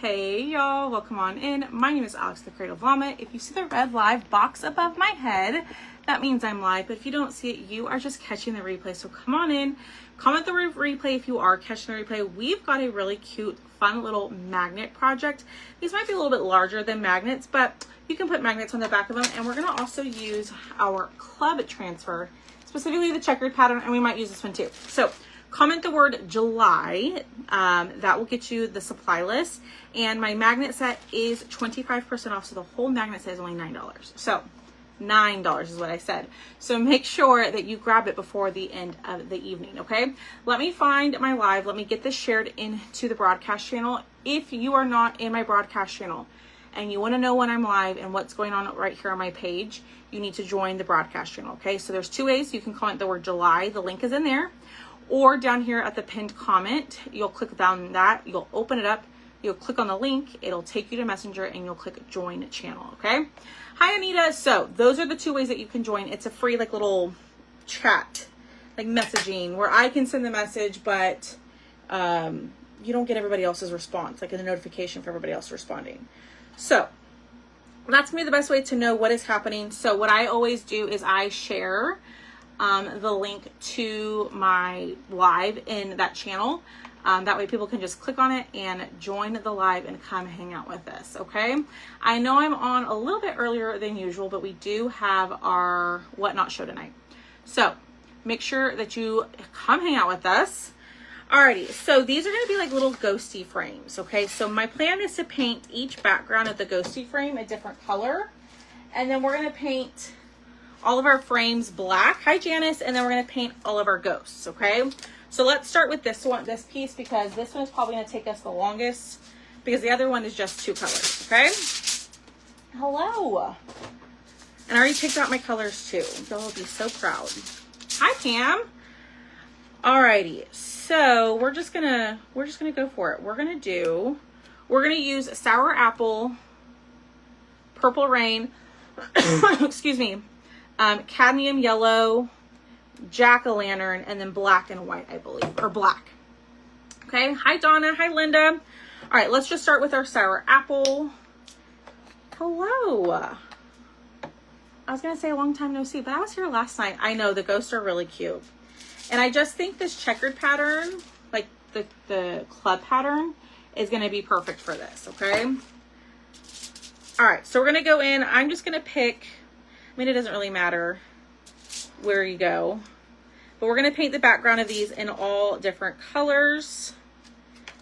Hey y'all, welcome on in. My name is Alex the Creative Llama. If you see the red live box above my head, that means I'm live, but if you don't see it, you are just catching the replay. So come on in, comment the replay if you are catching the replay. We've got a really cute, fun little magnet project. These might be a little bit larger than magnets, but you can put magnets on the back of them, and we're gonna also use our club transfer, specifically the checkered pattern, and we might use this one too. So comment the word July, that will get you the supply list. And my magnet set is 25% off, so the whole magnet set is only $9. So $9 is what I said. So make sure that you grab it before the end of the evening, okay? Let me find my live. Let me get this shared into the broadcast channel. If you are not in my broadcast channel and you want to know when I'm live and what's going on right here on my page, you need to join the broadcast channel, okay? So there's two ways. You can comment the word July. The link is in there. Or down here at the pinned comment, you'll click down that, you'll open it up, you'll click on the link, it'll take you to Messenger, and you'll click join channel, okay? Hi, Anita. So those are the two ways that you can join. It's a free like little chat, like messaging, where I can send the message, but you don't get everybody else's response, like a notification for everybody else responding. So that's gonna be the best way to know what is happening. So what I always do is I share the link to my live in that channel. That way people can just click on it and join the live and come hang out with us, okay? I know I'm on a little bit earlier than usual, but we do have our whatnot show tonight. So make sure that you come hang out with us. Alrighty, so these are gonna be like little ghosty frames, okay? So my plan is to paint each background of the ghosty frame a different color. And then we're gonna paint all of our frames black. Hi, Janice. And then we're going to paint all of our ghosts, okay? So let's start with this piece, because this one is probably going to take us the longest, because the other one is just two colors, okay? Hello. And I already picked out my colors too. Y'all will be so proud. Hi, Pam. Alrighty. So we're just gonna go for it. We're gonna use Sour Apple, Purple Rain, excuse me, cadmium yellow, jack-o'-lantern, and then black and white, I believe, or black. Okay. Hi, Donna. Hi, Linda. All right, let's just start with our sour apple. Hello. I was going to say a long time no see, but I was here last night. I know the ghosts are really cute. And I just think this checkered pattern, like the club pattern, is going to be perfect for this. Okay. All right. So we're going to go in. I'm just going to pick, I mean, it doesn't really matter where you go, but we're going to paint the background of these in all different colors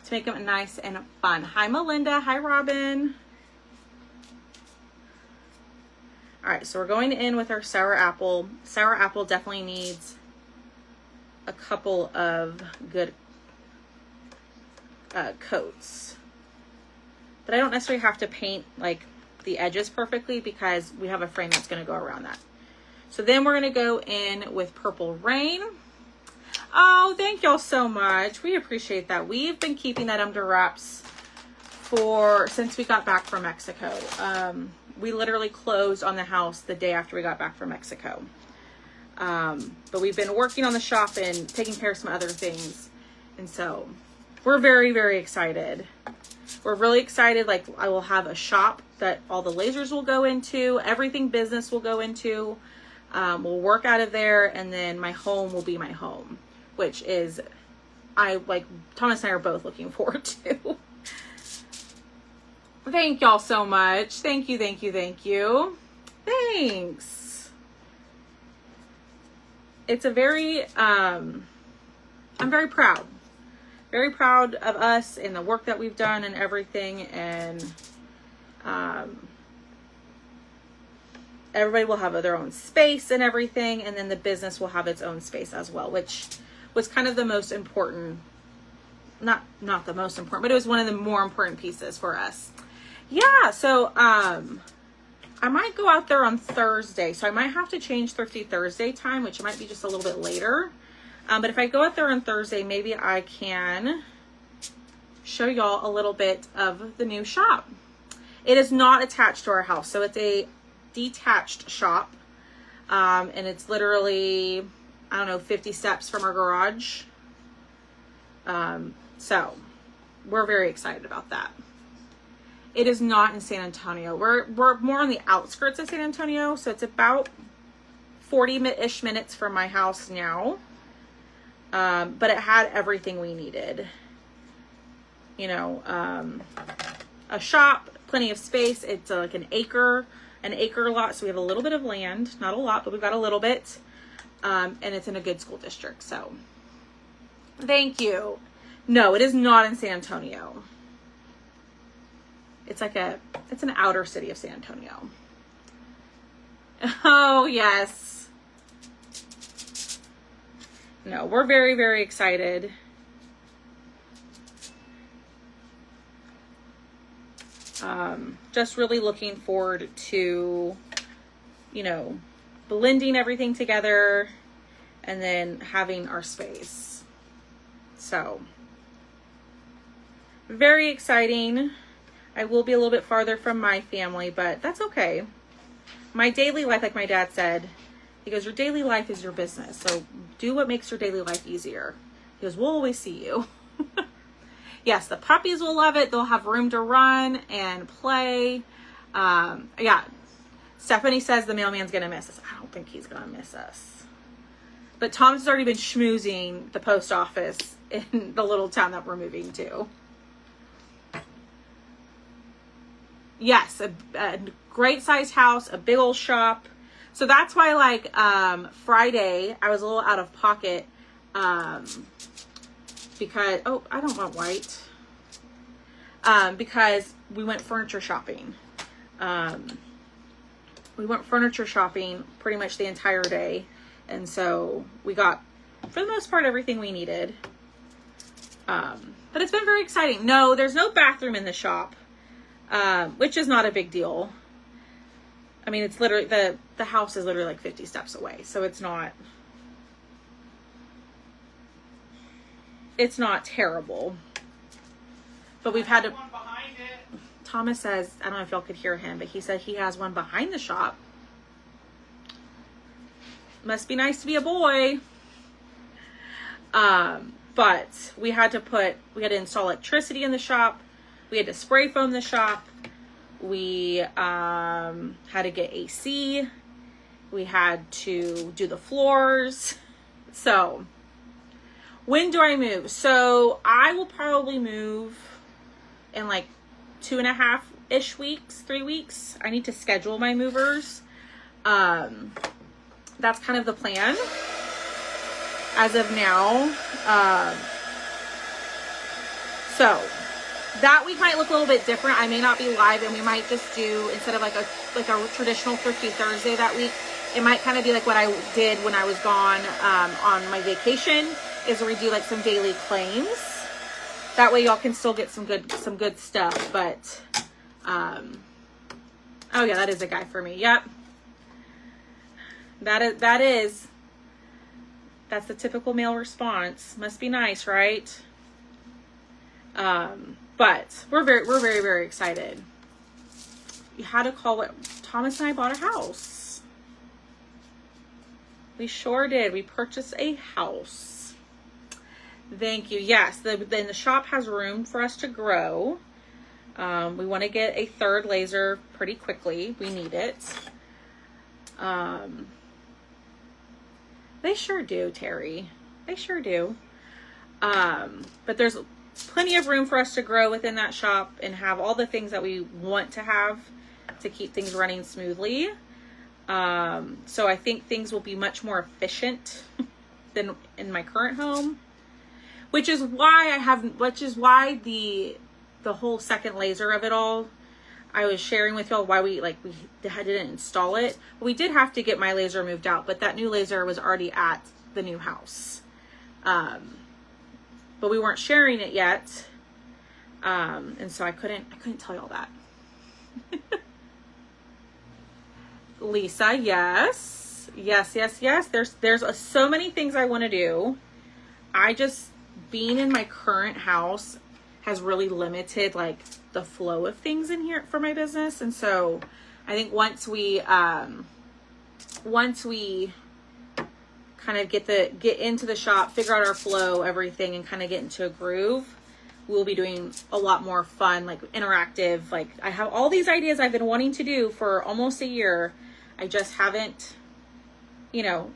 to make them nice and fun. Hi, Melinda. Hi, Robin. All right, so we're going in with our sour apple. Sour apple definitely needs a couple of good coats, but I don't necessarily have to paint like the edges perfectly, because we have a frame that's going to go around that. So then we're going to go in with Purple Rain. Oh, thank y'all so much. We appreciate that. We've been keeping that under wraps since we got back from Mexico. We literally closed on the house the day after we got back from Mexico. But we've been working on the shop and taking care of some other things. And so we're very, very excited. We're really excited. Like, I will have a shop that all the lasers will go into, everything business will go into. We'll work out of there, and then my home will be my home, which is, Thomas and I are both looking forward to. Thank y'all so much. Thank you, thank you, thank you. Thanks. It's a very, I'm very proud. Very proud of us and the work that we've done and everything. And everybody will have their own space and everything. And then the business will have its own space as well, which was kind of the most important, not the most important, but it was one of the more important pieces for us. Yeah. So I might go out there on Thursday. So I might have to change Thrifty Thursday time, which might be just a little bit later. But if I go out there on Thursday, maybe I can show y'all a little bit of the new shop. It is not attached to our house, so it's a detached shop. And it's literally, I don't know, 50 steps from our garage. So we're very excited about that. It is not in San Antonio. We're more on the outskirts of San Antonio, so it's about 40-ish minutes from my house now. But it had everything we needed. You know, a shop, plenty of space. It's like an acre lot, so we have a little bit of land, not a lot, but we've got a little bit. And it's in a good school district, so thank you. No, it is not in San Antonio. It's an outer city of San Antonio. Oh, yes. No, we're very, very excited. Just really looking forward to, you know, blending everything together and then having our space. So, very exciting. I will be a little bit farther from my family, but that's okay. My daily life, like my dad said, he goes, your daily life is your business. So do what makes your daily life easier. He goes, we'll always see you. Yes, the puppies will love it. They'll have room to run and play. Yeah. Stephanie says the mailman's going to miss us. I don't think he's going to miss us. But Tom's already been schmoozing the post office in the little town that we're moving to. Yes, a great sized house, a big old shop. So that's why, like, Friday, I was a little out of pocket, because, oh, I don't want white, because we went furniture shopping. We went furniture shopping pretty much the entire day. And so we got, for the most part, everything we needed. But it's been very exciting. No, there's no bathroom in the shop. Which is not a big deal. I mean, it's literally, the house is literally like 50 steps away. So it's not terrible. But we've had to, Thomas says, I don't know if y'all could hear him, but he said he has one behind the shop. Must be nice to be a boy. But we had to install electricity in the shop. We had to spray foam the shop. We had to get AC. We had to do the floors. So, when do I move? So, I will probably move in like 2.5-ish weeks, 3 weeks. I need to schedule my movers. That's kind of the plan as of now. So, that week might look a little bit different. I may not be live, and we might just do, instead of like a traditional Thrifty Thursday that week, it might kind of be like what I did when I was gone on my vacation, is we do like some daily claims. That way y'all can still get some good stuff. But oh yeah, that is a guy for me. Yep. That's the typical male response. Must be nice, right? But we're very, very excited. You had to call it. Thomas and I bought a house. We sure did. We purchased a house. Thank you. Yes, then the shop has room for us to grow. We want to get a third laser pretty quickly. We need it. They sure do, Terry. They sure do. But there's plenty of room for us to grow within that shop and have all the things that we want to have to keep things running smoothly. So I think things will be much more efficient than in my current home, which is why the whole second laser of it all, I was sharing with y'all why we didn't install it. We did have to get my laser moved out, but that new laser was already at the new house. But we weren't sharing it yet. And so I couldn't tell y'all that. Lisa, yes. There's so many things I want to do. Being in my current house has really limited like the flow of things in here for my business. And so I think once we kind of get into the shop, figure out our flow, everything, and kind of get into a groove, we'll be doing a lot more fun, like interactive. Like I have all these ideas I've been wanting to do for almost a year. I just haven't, you know,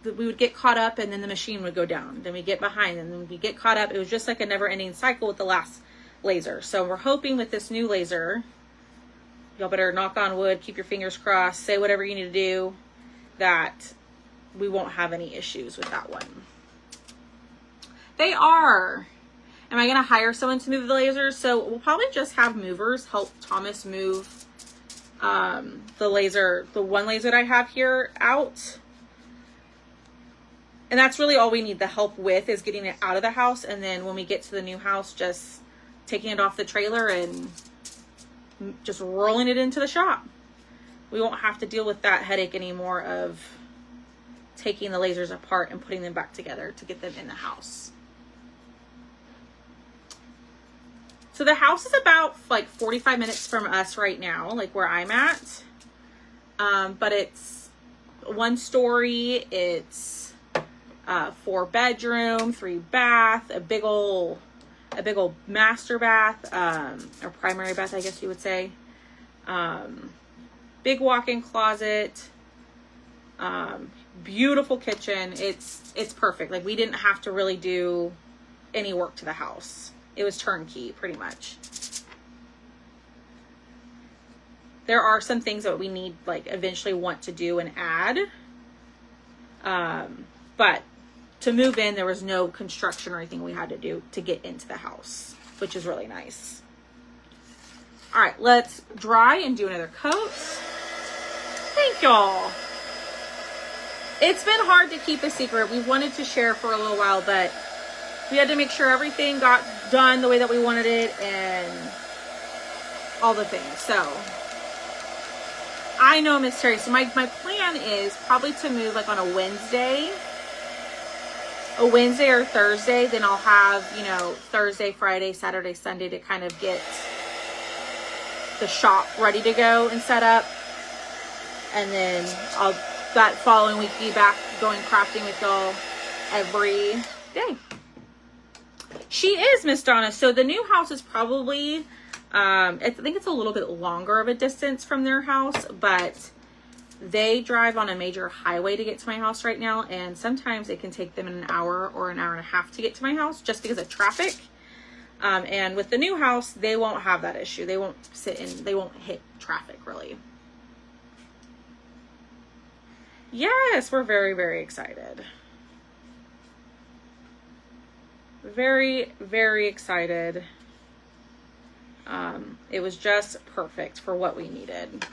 we would get caught up and then the machine would go down. Then we get behind and then we get caught up. It was just like a never ending cycle with the last laser. So we're hoping with this new laser, y'all better knock on wood, keep your fingers crossed, say whatever you need to do, that we won't have any issues with that one. They are. Am I going to hire someone to move the lasers? So we'll probably just have movers help Thomas move the laser, the one laser that I have here out. And that's really all we need the help with, is getting it out of the house. And then when we get to the new house, just taking it off the trailer and just rolling it into the shop. We won't have to deal with that headache anymore of taking the lasers apart and putting them back together to get them in the house. So the house is about like 45 minutes from us right now, like where I'm at. But it's 1 story. It's 4 bedroom, 3 bath, a big old master bath, or primary bath, I guess you would say. Big walk-in closet, beautiful kitchen. It's perfect. Like we didn't have to really do any work to the house. It was turnkey pretty much. There are some things that we need, like eventually want to do and add. But to move in, there was no construction or anything we had to do to get into the house, which is really nice. All right, let's dry and do another coat. Thank y'all. It's been hard to keep a secret. We've wanted to share for a little while, but we had to make sure everything got done the way that we wanted it and all the things. So I know, Miss Terry. So my plan is probably to move like on a Wednesday or Thursday. Then I'll have, you know, Thursday, Friday, Saturday, Sunday to kind of get the shop ready to go and set up. And then that following week be back going crafting with y'all every day. She is, Miss Donna. So the new house is probably, I think it's a little bit longer of a distance from their house, but they drive on a major highway to get to my house right now. And sometimes it can take them an hour or an hour and a half to get to my house just because of traffic. And with the new house, they won't have that issue. They won't they won't hit traffic really. Yes, we're very, very excited. Very, very excited. It was just perfect for what we needed.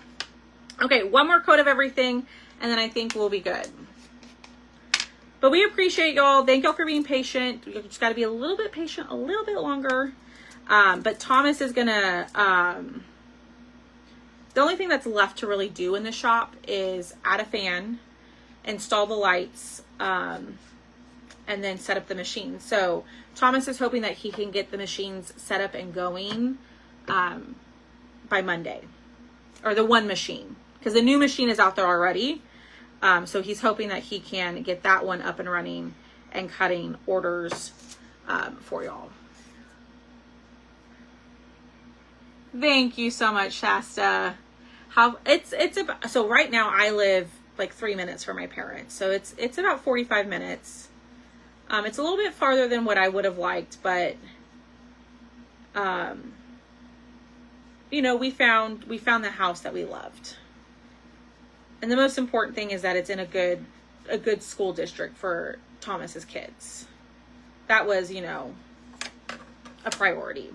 Okay, one more coat of everything, and then I think we'll be good. But we appreciate y'all. Thank y'all for being patient. You just got to be a little bit patient, a little bit longer. But Thomas is gonna, the only thing that's left to really do in the shop is add a fan, install the lights, and then set up the machine. So Thomas is hoping that he can get the machines set up and going by Monday, or the one machine, because the new machine is out there already. So he's hoping that he can get that one up and running and cutting orders for y'all. Thank you so much, Shasta. So right now I live like 3 minutes from my parents, so it's about 45 minutes. It's a little bit farther than what I would have liked, but you know, we found the house that we loved. And the most important thing is that it's in a good school district for Thomas's kids. That was, you know, a priority,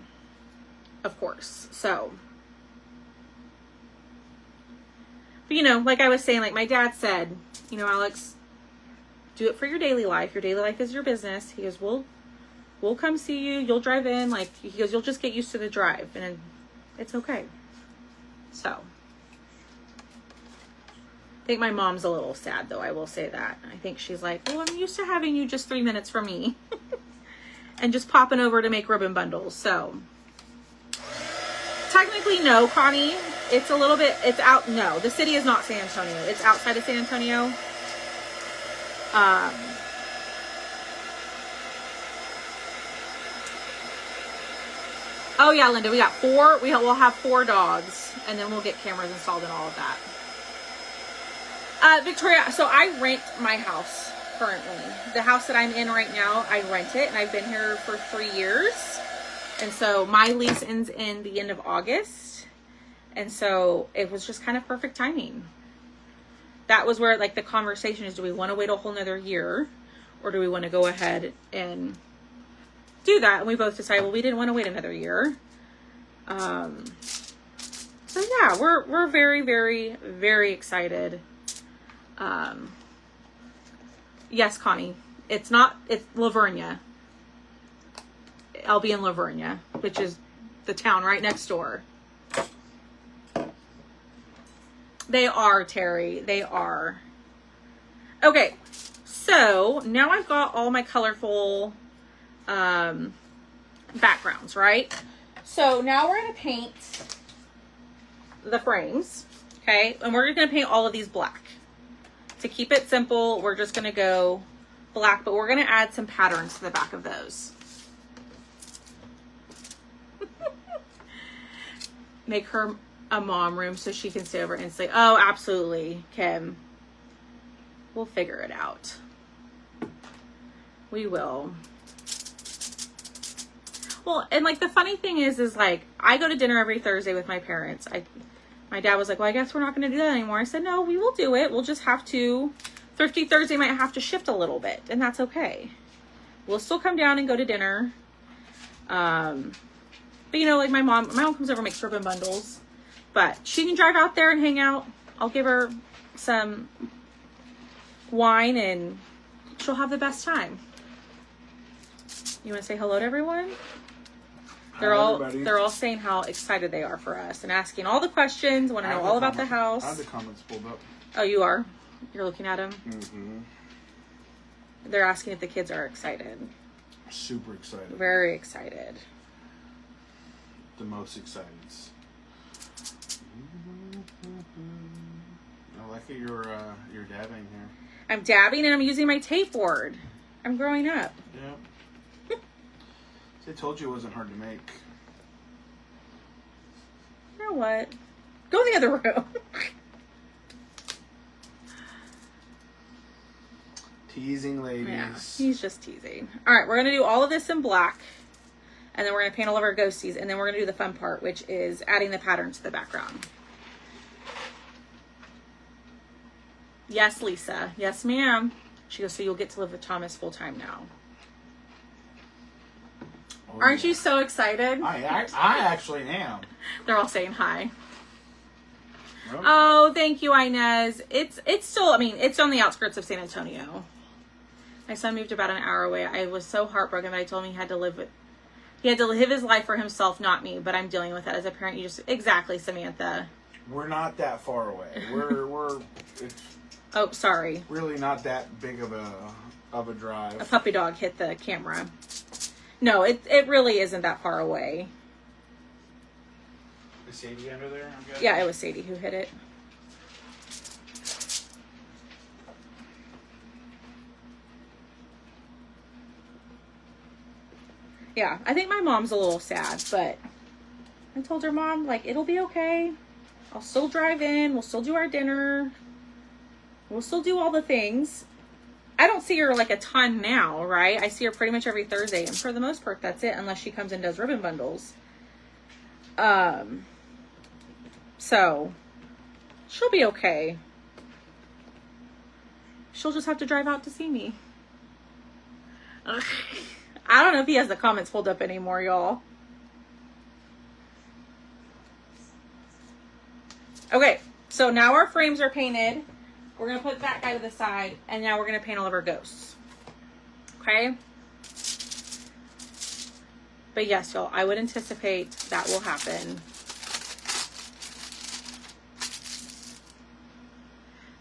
of course. So, but you know, like I was saying, like my dad said, you know, Alex, do it for your daily life. Your daily life is your business. He goes, we'll come see you. You'll drive in. Like, he goes, you'll just get used to the drive, and it's okay. So I think my mom's a little sad, though. I will say that. I think she's like, well, I'm used to having you just 3 minutes from me and just popping over to make ribbon bundles. So technically, no, Connie, it's a little bit, it's out. No, the city is not San Antonio. It's outside of San Antonio. Oh yeah, Linda, we got 4. We'll have 4 dogs, and then we'll get cameras installed and all of that. Victoria, so I rent my house currently. The house that I'm in right now, I rent it, and I've been here for 3 years. And so my lease ends in the end of August. And so it was just kind of perfect timing. That was where like the conversation is, do we want to wait a whole nother year, or do we want to go ahead and do that? And we both decided, well, we didn't want to wait another year. So yeah, we're very, very, very excited. Yes, Connie, it's Lavernia. I'll be in Lavernia, which is the town right next door. They are, Terry. They are. Okay, so now I've got all my colorful backgrounds, right? So now we're going to paint the frames, okay? And we're going to paint all of these black. To keep it simple, we're just going to go black, but we're going to add some patterns to the back of those. Make her a mom room so she can stay over and say, oh, absolutely, Kim. We'll figure it out. We will. Well, and like the funny thing is like I go to dinner every Thursday with my parents. My dad was like, well, I guess we're not going to do that anymore. I said, no, we will do it. We'll just have to. Thrifty Thursday might have to shift a little bit, and that's okay. We'll still come down and go to dinner. But you know, like my mom comes over and makes ribbon bundles, but she can drive out there and hang out. I'll give her some wine and she'll have the best time. You want to say hello to everyone? They're all saying how excited they are for us and asking all the questions, want to know all about the house. I have the comments pulled up. Oh, you are? You're looking at them? Mm-hmm. They're asking if the kids are excited. Super excited. Very excited. The most excited. I like it. You're dabbing here. I'm dabbing and I'm using my tape board. I'm growing up. Yeah. I told you it wasn't hard to make. You know what? Go in the other room. Teasing ladies. Yeah, he's just teasing. All right, we're going to do all of this in black. And then we're going to paint all of our ghosties. And then we're going to do the fun part, which is adding the pattern to the background. Yes, Lisa. Yes, ma'am. She goes, so you'll get to live with Thomas full time now. Oh, aren't you so excited? I actually am. They're all saying hi. Well, oh, thank you, Inez. It's still, I mean, it's on the outskirts of San Antonio. My son moved about an hour away. I was so heartbroken that I told him he had to live his life for himself, not me, but I'm dealing with it as a parent. Exactly, Samantha. We're not that far away. It's oh, sorry. Really not that big of a drive. A puppy dog hit the camera. No, it really isn't that far away. Is Sadie under there? Yeah, it was Sadie who hit it. Yeah, I think my mom's a little sad, but I told her, Mom, like, it'll be okay. I'll still drive in. We'll still do our dinner. We'll still do all the things. I don't see her like a ton now, right? I see her pretty much every Thursday, and for the most part, that's it, unless she comes and does ribbon bundles. So she'll be okay. She'll just have to drive out to see me. Ugh. I don't know if he has the comments pulled up anymore, y'all. Okay, so now our frames are painted. We're going to put that guy to the side, and now we're going to paint all of our ghosts. Okay? But yes, y'all, I would anticipate that will happen.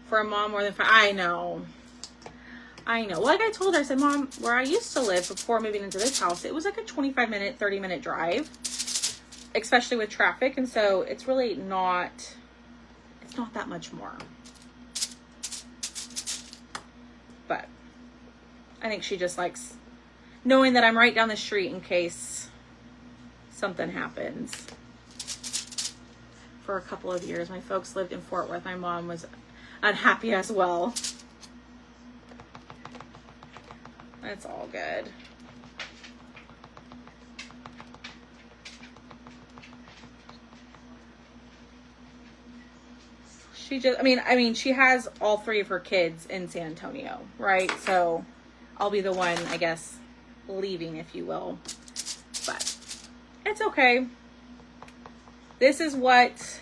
For a mom more than 5. I know. Like I told her, I said, Mom, where I used to live before moving into this house, it was like a 25-minute, 30-minute drive, especially with traffic. And so it's really not, it's not that much more. But I think she just likes knowing that I'm right down the street in case something happens. For a couple of years, my folks lived in Fort Worth. My mom was unhappy as well. It's all good. She just, I mean, she has all 3 of her kids in San Antonio, right? So I'll be the one, I guess, leaving, if you will. But it's okay. This is what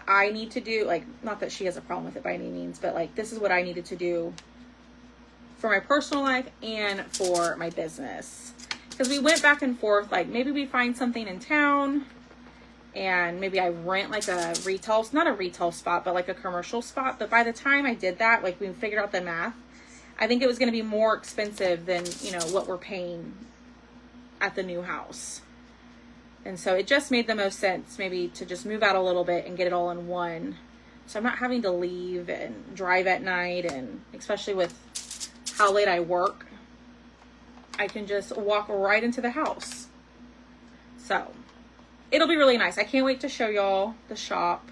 I need to do. Like, not that she has a problem with it by any means, but like, this is what I needed to do for my personal life and for my business. Because we went back and forth, like, maybe we find something in town and maybe I rent like a retail, not a retail spot, but like a commercial spot. But by the time I did that, like, we figured out the math, I think it was going to be more expensive than, you know, what we're paying at the new house. And so it just made the most sense maybe to just move out a little bit and get it all in one. So I'm not having to leave and drive at night, and especially with how late I work, I can just walk right into the house. So it'll be really nice. I can't wait to show y'all the shop.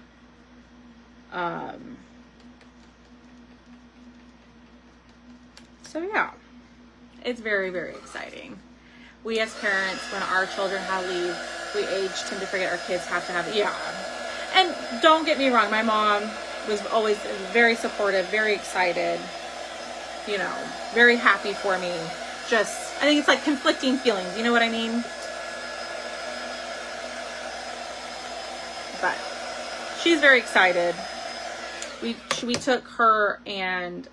So yeah, it's very, very exciting. We as parents, when our children have leave, we age tend to forget our kids have to have it. Yeah. And don't get me wrong, my mom was always very supportive, very excited, you know, very happy for me. Just, I think it's like conflicting feelings, you know what I mean? But she's very excited. We took her and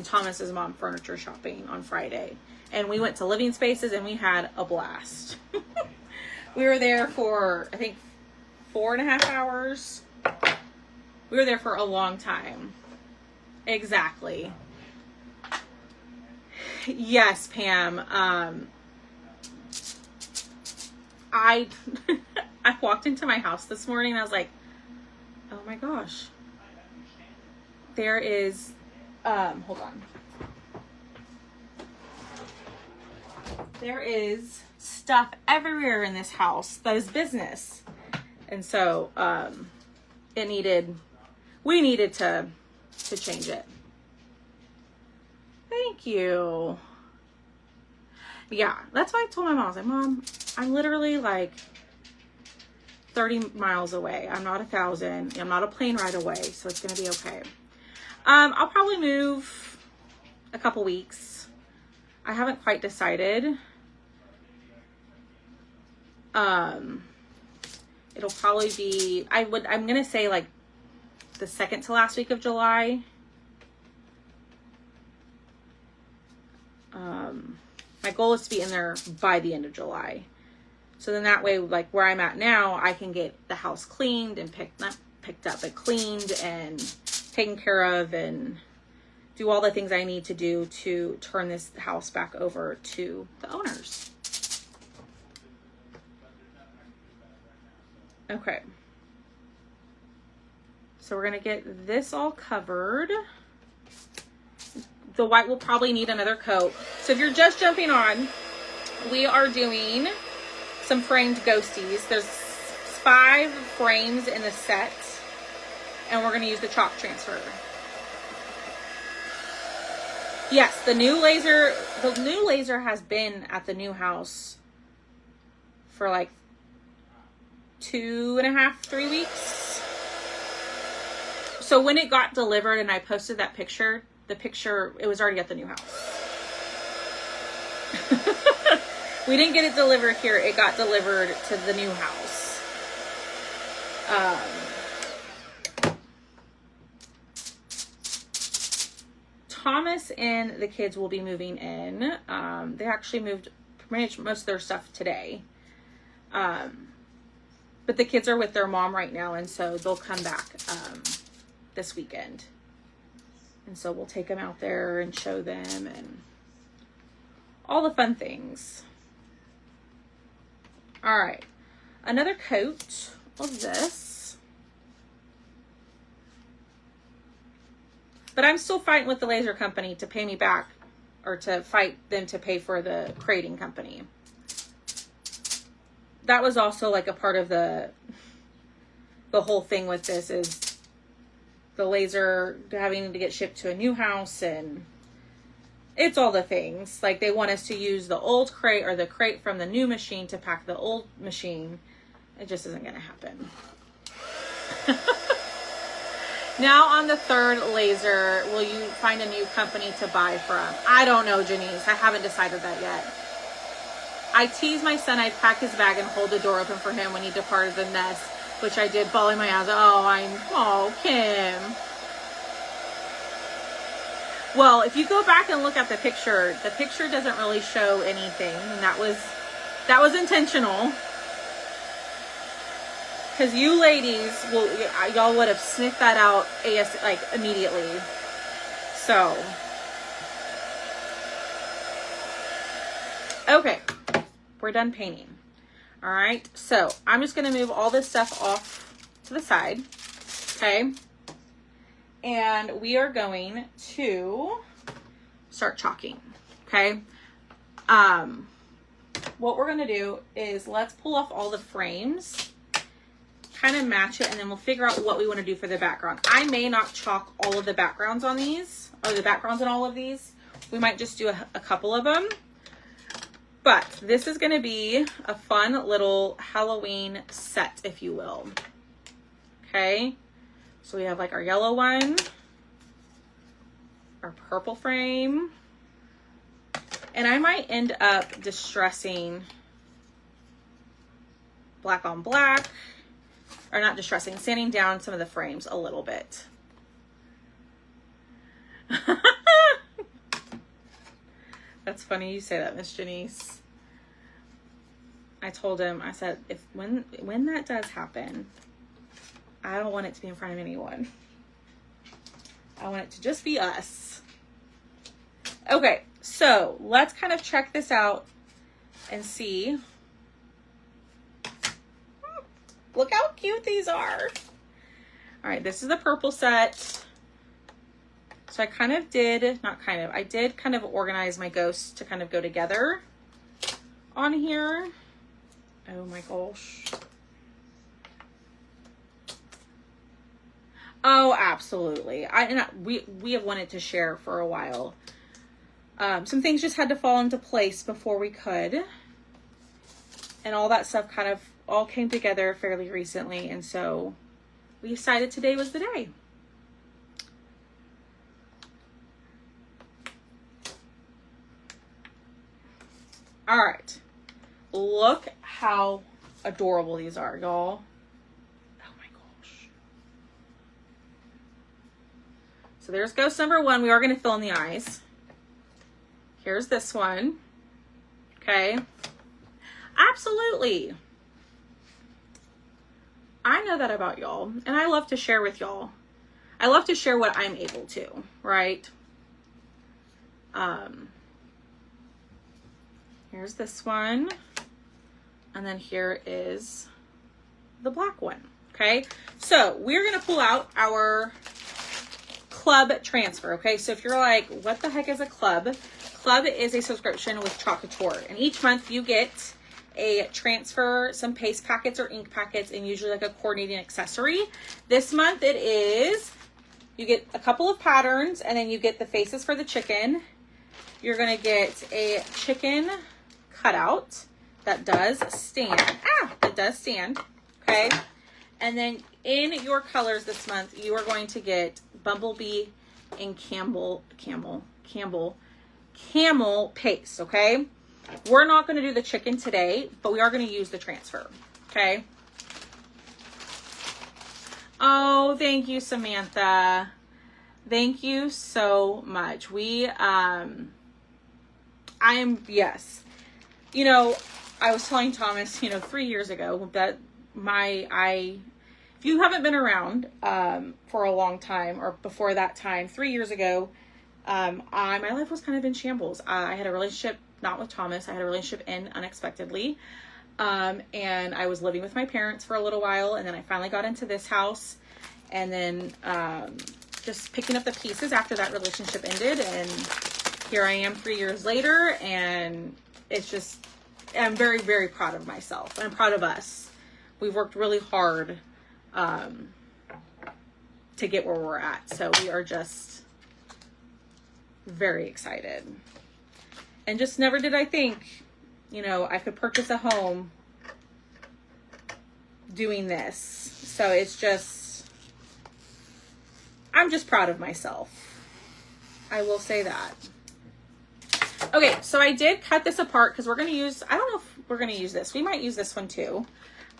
Thomas's mom furniture shopping on Friday. And we went to Living Spaces and we had a blast. We were there for, I think, 4.5 hours. We were there for a long time. Exactly. Yes, Pam. I walked into my house this morning and I was like, oh my gosh. There is, hold on. There is stuff everywhere in this house that is business. And so, we needed to change it. Thank you. Yeah, that's why I told my mom, I was like, Mom, I'm literally like 30 miles away. I'm not 1,000. I'm not a plane ride away, so it's going to be okay. I'll probably move a couple weeks. I haven't quite decided. It'll probably be, I'm going to say like the second to last week of July. My goal is to be in there by the end of July. So then that way, like where I'm at now, I can get the house cleaned and cleaned and taken care of and do all the things I need to do to turn this house back over to the owners. Okay. So we're going to get this all covered. The white will probably need another coat. So if you're just jumping on, we are doing some framed ghosties. There's 5 frames in the set, and we're going to use the chalk transfer. Yes, the new laser has been at the new house for like 2.5, 3 weeks. So when it got delivered and I posted that picture, it was already at the new house. We didn't get it delivered here. It got delivered to the new house. Thomas and the kids will be moving in. They actually moved most of their stuff today. But the kids are with their mom right now, and so they'll come back this weekend. And so we'll take them out there and show them and all the fun things. All right. Another coat of this. But I'm still fighting with the laser company to pay me back, or to fight them to pay for the crating company. that was also like a part of the whole thing with this is the laser having to get shipped to a new house, and it's all the things. Like, they want us to use the old crate or the crate from the new machine to pack the old machine. It just isn't going to happen. Now on the third laser, will you find a new company to buy from? I don't know, Janice. I haven't decided that yet. I teased my son I'd pack his bag and hold the door open for him when he departed the nest, which I did, bawling my eyes. Oh, Kim. Well, if you go back and look at the picture doesn't really show anything, and that was intentional. Because you ladies y'all would have sniffed that out immediately. So, okay, we're done painting. All right, so I'm just gonna move all this stuff off to the side, okay? And we are going to start chalking, okay? What we're gonna do is let's pull off all the frames, kind of match it, and then we'll figure out what we want to do for the background. I may not chalk all of the backgrounds on these, or the backgrounds on all of these. We might just do a couple of them. But this is going to be a fun little Halloween set, if you will. Okay. So we have like our yellow one, our purple frame, and I might end up distressing black on black. Or not distressing, sanding down some of the frames a little bit. That's funny you say that, Miss Janice. I told him, I said, when that does happen, I don't want it to be in front of anyone. I want it to just be us. Okay, so let's kind of check this out and see. Look how cute these are. All right, this is the purple set. So I did kind of organize my ghosts to kind of go together on here. Oh my gosh. Oh, absolutely. We have wanted to share for a while. Some things just had to fall into place before we could. And all that stuff kind of all came together fairly recently, and so we decided today was the day. All right, look how adorable these are, y'all. Oh my gosh. So there's ghost number one. We are going to fill in the eyes. Here's this one. Okay. Absolutely. I know that about y'all, and I love to share with y'all. I love to share what I'm able to, right? Here's this one, and then here is the black one, okay? So we're gonna pull out our club transfer, okay? So if you're like, what the heck is a club? Club is a subscription with Chocolate Tour, and each month you get a transfer, some paste packets or ink packets, and usually like a coordinating accessory. This month it is, you get a couple of patterns, and then you get the faces for the chicken. You're gonna get a chicken cutout that does stand. It does stand, okay? And then in your colors this month, you are going to get Bumblebee and Camel paste, okay? We're not going to do the chicken today, but we are going to use the transfer, okay? Oh, thank you, Samantha. Thank you so much. Yes. You know, I was telling Thomas, 3 years ago that if you haven't been around for a long time or before that time, 3 years ago, my life was kind of in shambles. I had a relationship, not with Thomas, I had a relationship end unexpectedly. And I was living with my parents for a little while, and then I finally got into this house, and then just picking up the pieces after that relationship ended, and here I am 3 years later, and it's just I'm very, very proud of myself. I'm proud of us. We've worked really hard to get where we're at. So we are just very excited. And just never did I think, you know, I could purchase a home doing this. So it's just, I'm just proud of myself. I will say that. Okay, so I did cut this apart because we're going to use, I don't know if we're going to use this. We might use this one too.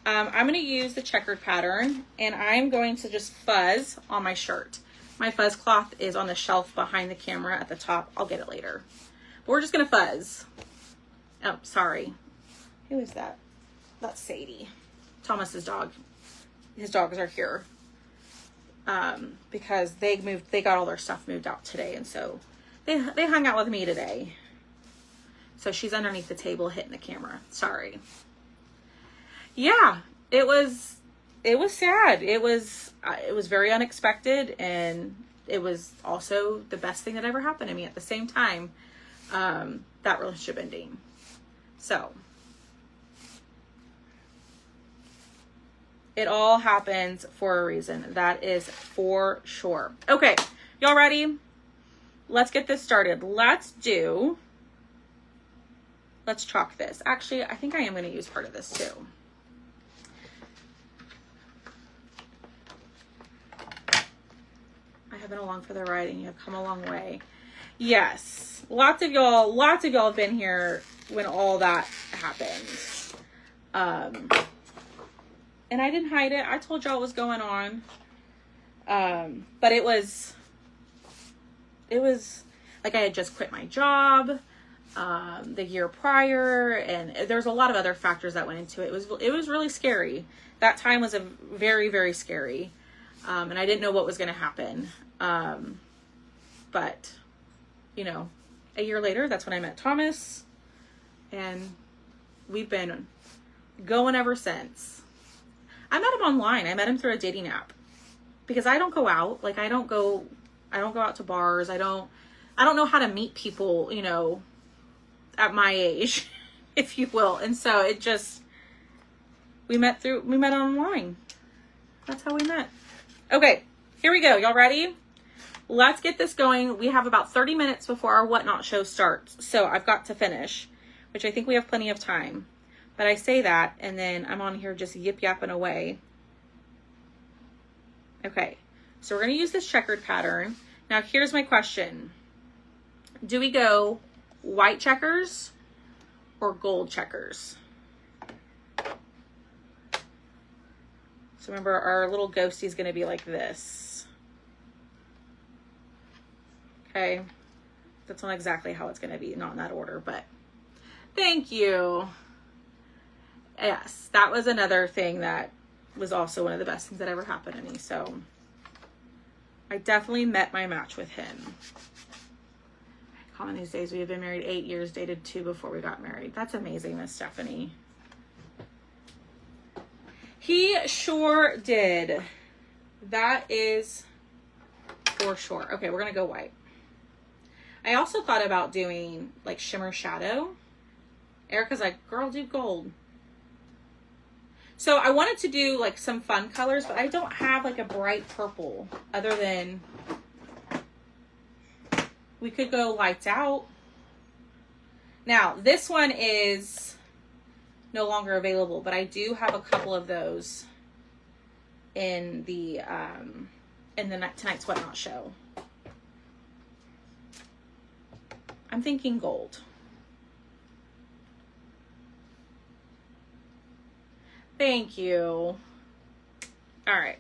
I'm going to use the checkered pattern, and I'm going to just fuzz on my shirt. My fuzz cloth is on the shelf behind the camera at the top. I'll get it later. But we're just going to fuzz. Oh, sorry. Who is that? That's Sadie. Thomas's dog. His dogs are here. Because they got all their stuff moved out today, and so they hung out with me today. So she's underneath the table hitting the camera. Sorry. Yeah, it was sad. It was very unexpected, and it was also the best thing that ever happened to me at the same time. That relationship ending. So it all happens for a reason. That is for sure. Okay, y'all ready? Let's get this started. Let's chalk this. Actually, I think I am going to use part of this too. I have been along for the ride, and you have come a long way. Yes, lots of y'all have been here when all that happened. And I didn't hide it. I told y'all what was going on. But it was like I had just quit my job the year prior, and there's a lot of other factors that went into it. It was really scary. That time was a very, very scary. And I didn't know what was going to happen. But you know, a year later, that's when I met Thomas, and we've been going ever since. I met him online. I met him through a dating app because I don't go out. Like I don't go out to bars. I don't know how to meet people, you know, at my age, if you will. And so we met online. That's how we met. Okay, here we go. Y'all ready? Let's get this going. We have about 30 minutes before our Whatnot show starts. So I've got to finish, which I think we have plenty of time. But I say that, and then I'm on here just yip-yapping away. Okay, so we're going to use this checkered pattern. Now, here's my question. Do we go white checkers or gold checkers? So remember, our little ghostie is going to be like this. Okay, that's not exactly how it's going to be, not in that order, but thank you. Yes, that was another thing that was also one of the best things that ever happened to me. So I definitely met my match with him. Common these days, we have been married 8 years, dated 2 before we got married. That's amazing, Miss Stephanie. He sure did. That is for sure. Okay, we're going to go white. I also thought about doing like shimmer shadow. Erica's like, girl, do gold. So I wanted to do like some fun colors, but I don't have like a bright purple other than we could go lights out. Now this one is no longer available, but I do have a couple of those in the tonight's Whatnot show. I'm thinking gold. Thank you. All right.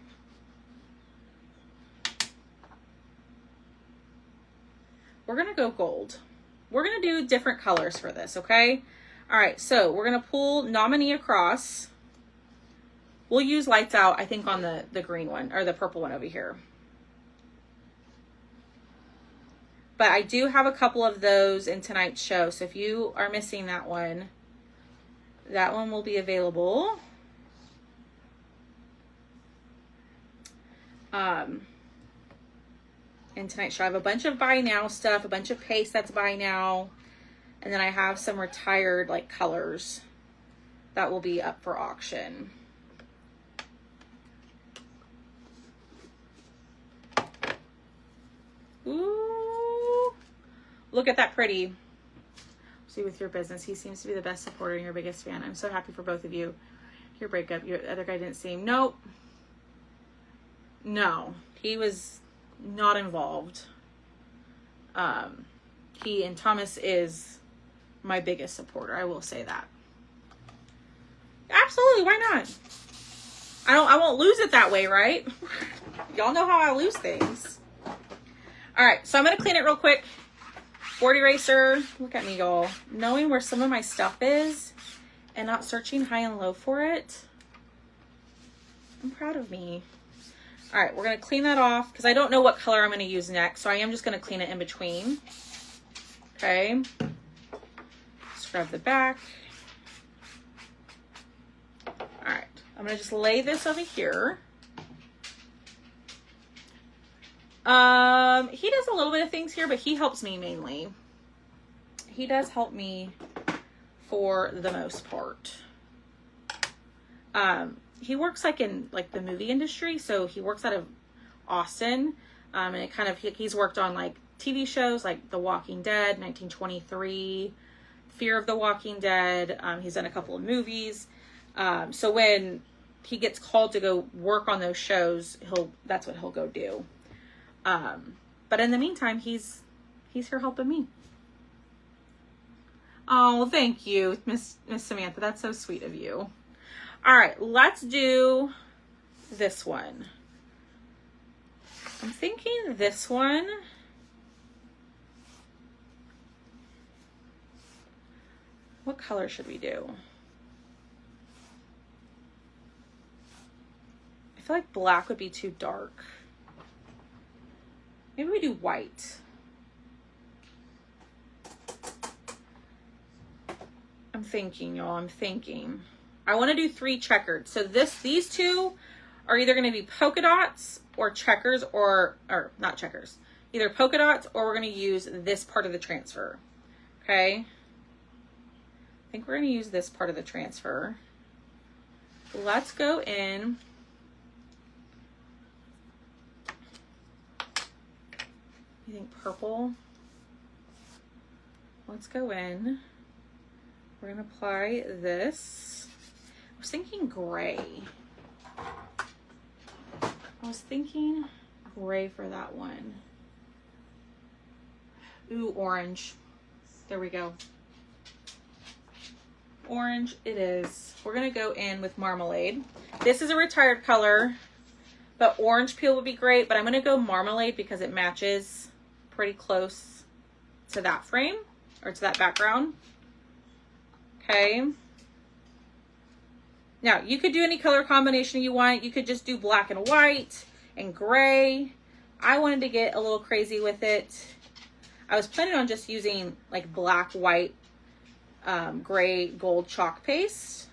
We're going to go gold. We're going to do different colors for this, okay? All right, so we're going to pull nominee across. We'll use lights out, I think, on the green one, or the purple one over here. But I do have a couple of those in tonight's show, so if you are missing that one will be available. In tonight's show, I have a bunch of buy now stuff, a bunch of paste that's buy now. And then I have some retired like colors that will be up for auction. Ooh, look at that pretty. See, with your business, he seems to be the best supporter and your biggest fan. I'm so happy for both of you. Your breakup, your other guy didn't seem. Nope. No, he was not involved. He and Thomas is my biggest supporter. I will say that. Absolutely, why not? I won't lose it that way, right? Y'all know how I lose things. All right, so I'm gonna clean it real quick. Board eraser. Look at me, y'all. Knowing where some of my stuff is and not searching high and low for it. I'm proud of me. All right, we're gonna clean that off because I don't know what color I'm gonna use next, so I am just gonna clean it in between. Okay. Scrub the back. All right, I'm gonna just lay this over here. He does a little bit of things here, but he helps me mainly. He does help me for the most part. He works like in like the movie industry, so he works out of Austin. And it kind of, he's worked on like TV shows like The Walking Dead, 1923, Fear of the Walking Dead. He's done a couple of movies. So when he gets called to go work on those shows, that's what he'll go do. But in the meantime, he's here helping me. Oh, thank you, Miss Samantha. That's so sweet of you. All right, let's do this one. I'm thinking this one. What color should we do? I feel like black would be too dark. Maybe we do white. I'm thinking, y'all. I'm thinking. I want to do 3 checkered. So these two are either going to be polka dots or checkers or not checkers. Either polka dots or we're going to use this part of the transfer. Okay. I think we're going to use this part of the transfer. Let's go in. I think purple. Let's go in. We're going to apply this. I was thinking gray. I was thinking gray for that one. Ooh, orange. There we go. Orange it is. We're going to go in with marmalade. This is a retired color, but orange peel would be great, but I'm going to go marmalade because it matches pretty close to that frame or to that background. Okay. Now you could do any color combination you want. You could just do black and white and gray. I wanted to get a little crazy with it. I was planning on just using like black, white, gray, gold chalk paste.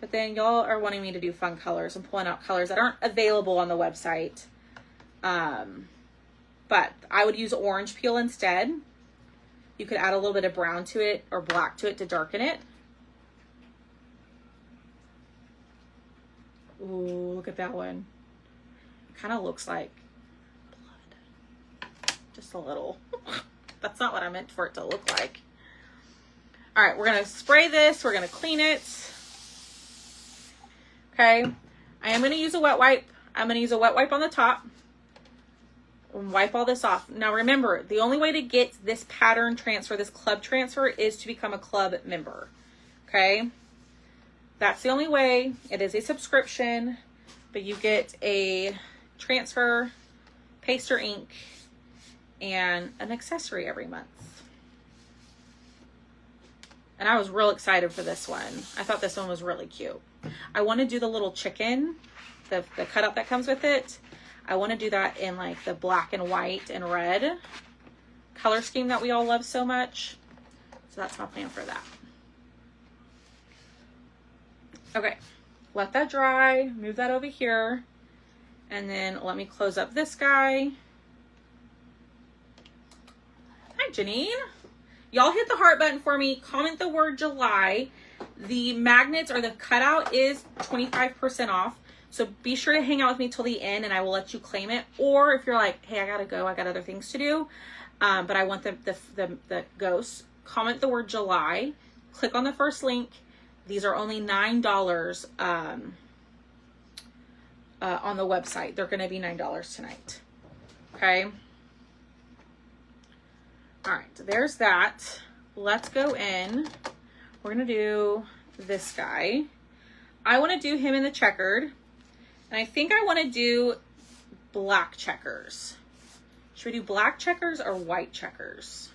But then y'all are wanting me to do fun colors and pulling out colors that aren't available on the website. But I would use orange peel instead. You could add a little bit of brown to it or black to it to darken it. Ooh, look at that one. It kind of looks like blood. Just a little. That's not what I meant for it to look like. All right, we're going to spray this. We're going to clean it. Okay. I am going to use a wet wipe. I'm going to use a wet wipe on the top. And wipe all this off. Now remember, the only way to get this pattern transfer, this club transfer, is to become a club member. Okay. That's the only way. It is a subscription, but you get a transfer, paste or ink, and an accessory every month. And I was real excited for this one. I thought this one was really cute. I want to do the little chicken, the cutout that comes with it. I want to do that in like the black and white and red color scheme that we all love so much. So that's my plan for that. Okay, let that dry, move that over here, and then let me close up this guy. Hi, Janine. Y'all hit the heart button for me. Comment the word July. The magnets or the cutout is 25% off. So be sure to hang out with me till the end and I will let you claim it. Or if you're like, hey, I gotta go, I got other things to do, but I want the ghosts, comment the word July, click on the first link. These are only $9 on the website. They're gonna be $9 tonight. Okay. All right, so there's that. Let's go in. We're gonna do this guy. I wanna do him in the checkered. And I think I wanna do black checkers. Should we do black checkers or white checkers?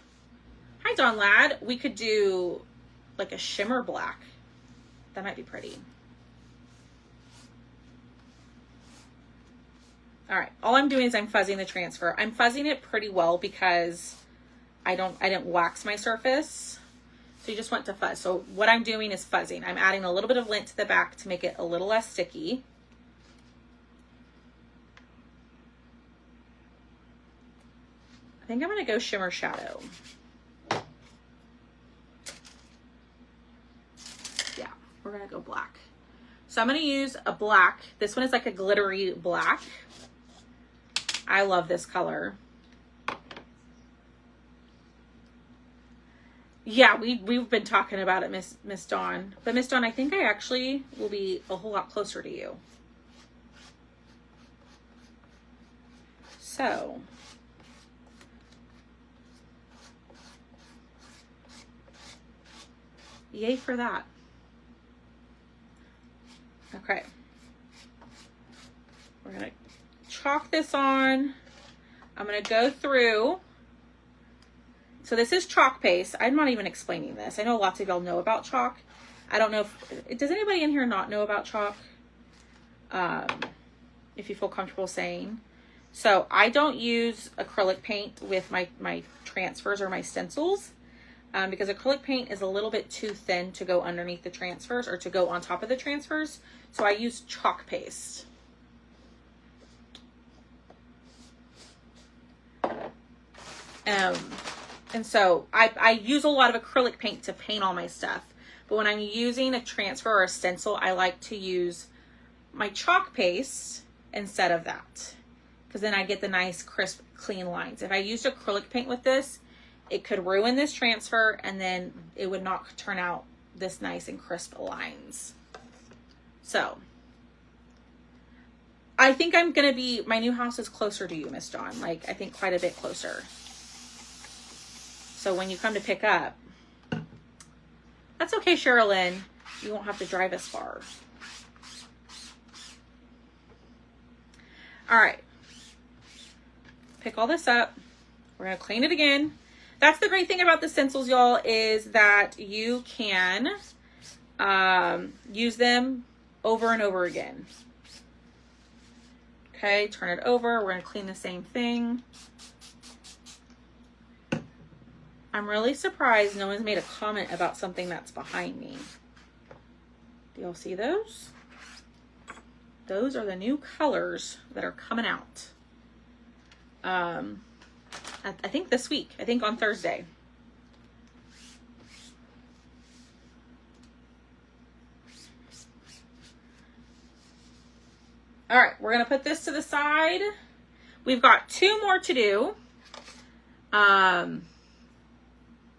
Hi, Don Lad. We could do like a shimmer black. That might be pretty. All right, all I'm doing is I'm fuzzing the transfer. I'm fuzzing it pretty well because I didn't wax my surface. So you just want to fuzz. So what I'm doing is fuzzing. I'm adding a little bit of lint to the back to make it a little less sticky. I think I'm gonna go shimmer shadow. Yeah, we're gonna go black. So I'm gonna use a black. This one is like a glittery black. I love this color. Yeah, we've been talking about it, Miss Dawn. But Miss Dawn, I think I actually will be a whole lot closer to you. So yay for that. Okay. We're gonna chalk this on. I'm gonna go through. So this is chalk paste. I'm not even explaining this. I know lots of y'all know about chalk. I don't know if, does anybody in here not know about chalk? If you feel comfortable saying. So I don't use acrylic paint with my transfers or my stencils because acrylic paint is a little bit too thin to go underneath the transfers or to go on top of the transfers. So I use chalk paste. And so I use a lot of acrylic paint to paint all my stuff. But when I'm using a transfer or a stencil, I like to use my chalk paste instead of that. Because then I get the nice, crisp, clean lines. If I used acrylic paint with this, it could ruin this transfer and then it would not turn out this nice and crisp lines. So I think I'm going to be, my new house is closer to you, Miss Dawn. Like, I think quite a bit closer. So when you come to pick up, that's okay, Sherilyn. You won't have to drive as far. All right. Pick all this up. We're going to clean it again. That's the great thing about the stencils, y'all, is that you can use them over and over again. Okay, turn it over. We're going to clean the same thing. I'm really surprised no one's made a comment about something that's behind me. Do y'all see those? Those are the new colors that are coming out. I think this week. I think on Thursday. All right, we're going to put this to the side. We've got 2 more to do.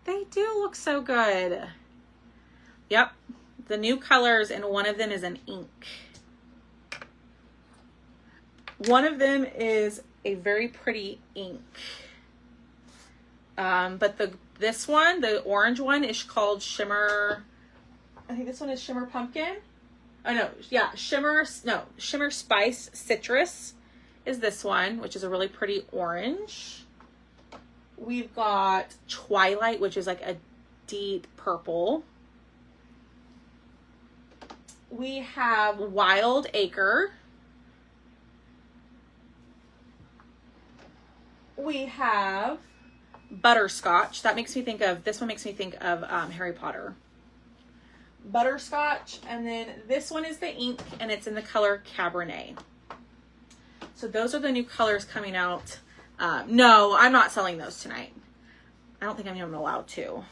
They do look so good. Yep. The new colors, and one of them is an ink. One of them is a very pretty ink. But this one, the orange one, is called Shimmer. I think this one is Shimmer Pumpkin. Oh no, yeah, Shimmer Spice Citrus is this one, which is a really pretty orange. We've got Twilight, which is like a deep purple. We have Wild Acre. We have Butterscotch. That makes me think of, this one makes me think of Harry Potter. Butterscotch. And then this one is the ink, and it's in the color Cabernet. So those are the new colors coming out. No, I'm not selling those tonight. I don't think I'm even allowed to.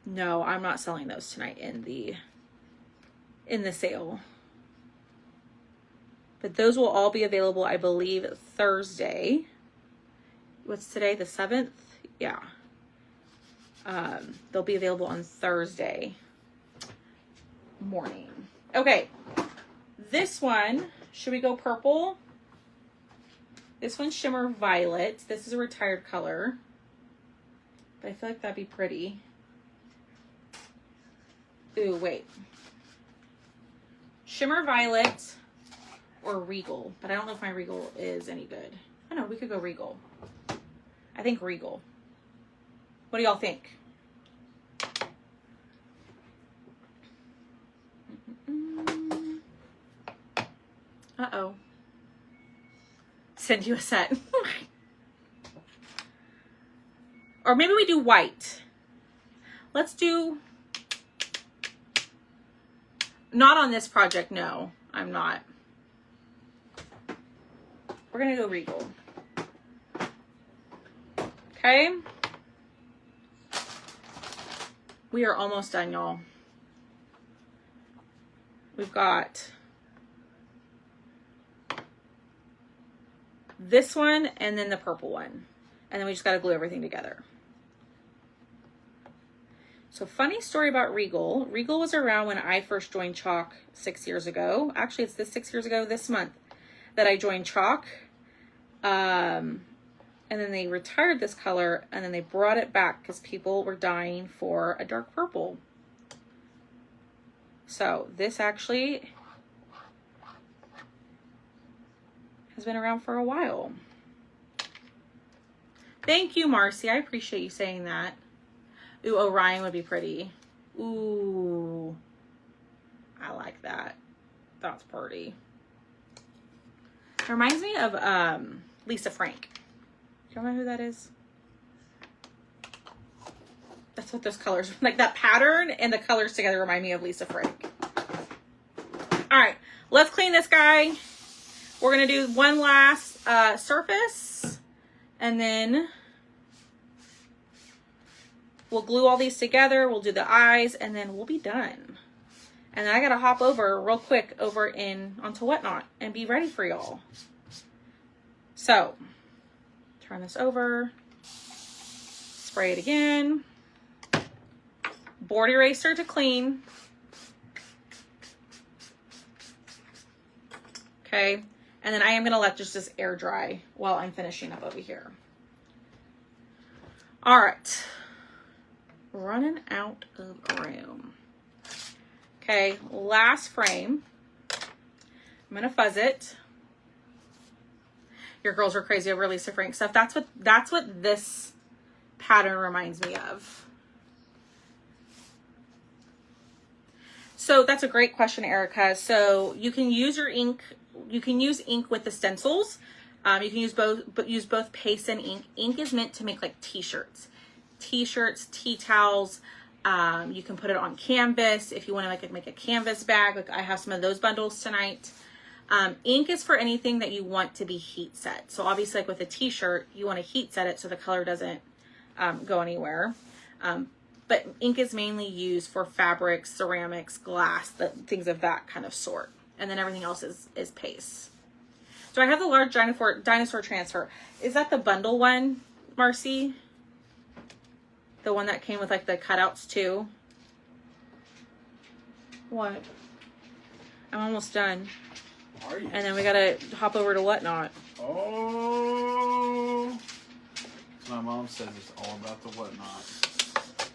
No, I'm not selling those tonight in the sale. But those will all be available, I believe, Thursday. What's today? The 7th? Yeah. They'll be available on Thursday morning. Okay. This one, should we go purple? This one's Shimmer Violet. This is a retired color. But I feel like that'd be pretty. Ooh, wait. Shimmer Violet or Regal. But I don't know if my Regal is any good. Oh no, we could go Regal. I think Regal. What do y'all think? Uh-oh. Send you a set. Or maybe we do white. Let's do... Not on this project, no. I'm not. We're going to go Regal. Okay. We are almost done, y'all. We've got this one and then the purple one. And then we just got to glue everything together. So funny story about Regal. Regal was around when I first joined Chalk 6 years ago. Actually, it's this 6 years ago this month that I joined Chalk. And then they retired this color and then they brought it back because people were dying for a dark purple. So this actually has been around for a while. Thank you, Marcy. I appreciate you saying that. Ooh, Orion would be pretty. Ooh, I like that. That's pretty. It reminds me of Lisa Frank. Do you know who that is? That's what those colors, like that pattern and the colors together remind me of Lisa Frank. All right, let's clean this guy. We're gonna do one last surface and then we'll glue all these together. We'll do the eyes and then we'll be done. And then I gotta hop over real quick over onto Whatnot and be ready for y'all. So, turn this over, spray it again, board eraser to clean. Okay, and then I am gonna let this air dry while I'm finishing up over here. All right, running out of room. Okay, last frame. I'm gonna fuzz it. Your girls are crazy over Lisa Frank stuff. That's what this pattern reminds me of. So that's a great question, Erica. So you can use your ink. You can use ink with the stencils. You can use both paste and ink. Ink is meant to make like t-shirts, tea towels. You can put it on canvas if you want to make a canvas bag. Like I have some of those bundles tonight. Ink is for anything that you want to be heat set. So obviously like with a t-shirt, you want to heat set it so the color doesn't go anywhere. But ink is mainly used for fabrics, ceramics, glass, things of that kind of sort. And then everything else is paste. So I have the large dinosaur transfer. Is that the bundle one, Marcy? The one that came with like the cutouts too? What? I'm almost done. Are you? And then we gotta hop over to Whatnot. Oh. My mom says it's all about the Whatnot.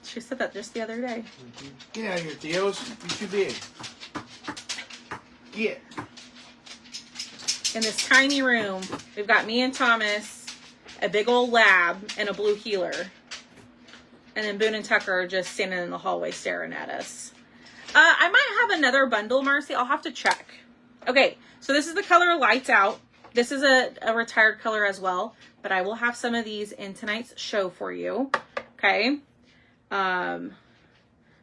She said that just the other day. Get out of here, Theo's. You're too big. Get. In this tiny room, we've got me and Thomas, a big old lab, and a blue healer. And then Boone and Tucker are just standing in the hallway staring at us. I might have another bundle, Marcy. I'll have to check. Okay, so this is the color Lights Out. This is a retired color as well, but I will have some of these in tonight's show for you. Okay. I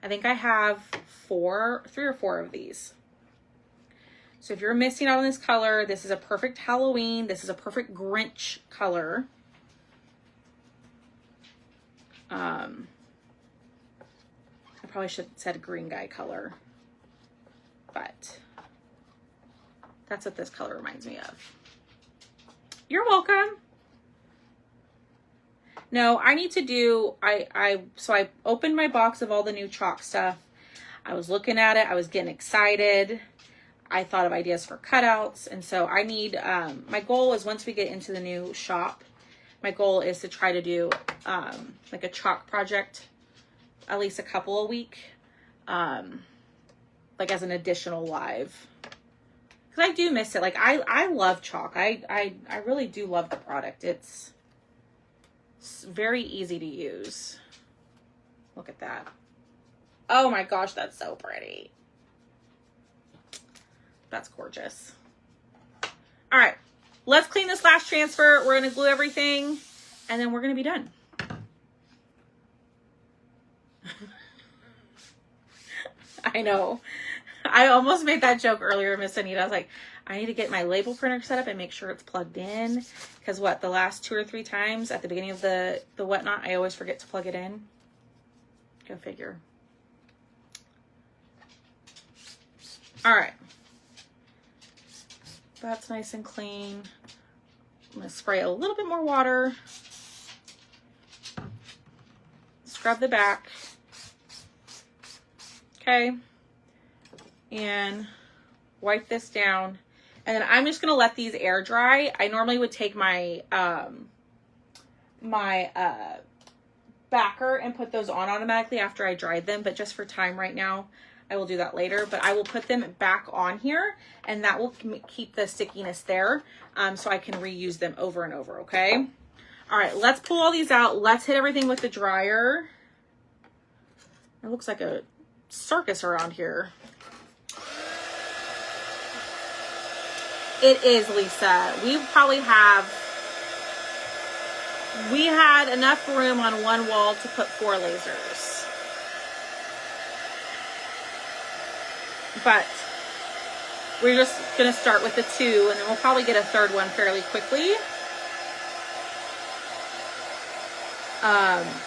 think I have 3 or 4 of these. So if you're missing out on this color, this is a perfect Halloween. This is a perfect Grinch color. I probably should have said green guy color, but that's what this color reminds me of. You're welcome. No, I need to do, so I opened my box of all the new chalk stuff. I was looking at it. I was getting excited. I thought of ideas for cutouts. And so I need, my goal is once we get into the new shop, my goal is to try to do, like a chalk project, at least a couple a week, like as an additional live. Cause I do miss it. Like I love chalk. I really do love the product. It's very easy to use. Look at that. Oh my gosh, that's so pretty. That's gorgeous. All right, let's clean this last transfer. We're gonna glue everything and then we're gonna be done. I know. I almost made that joke earlier, Miss Anita. I was like, I need to get my label printer set up and make sure it's plugged in. Because what, the last 2 or 3 times at the beginning of the whatnot, I always forget to plug it in. Go figure. All right. That's nice and clean. I'm going to spray a little bit more water. Scrub the back. Okay. And wipe this down. And then I'm just going to let these air dry. I normally would take my, backer and put those on automatically after I dried them. But just for time right now, I will do that later. But I will put them back on here and that will keep the stickiness there. So I can reuse them over and over. Okay. All right, let's pull all these out. Let's hit everything with the dryer. It looks like a circus around here. It is, Lisa. We had enough room on one wall to put 4 lasers. But we're just going to start with the 2 and then we'll probably get a 3rd one fairly quickly.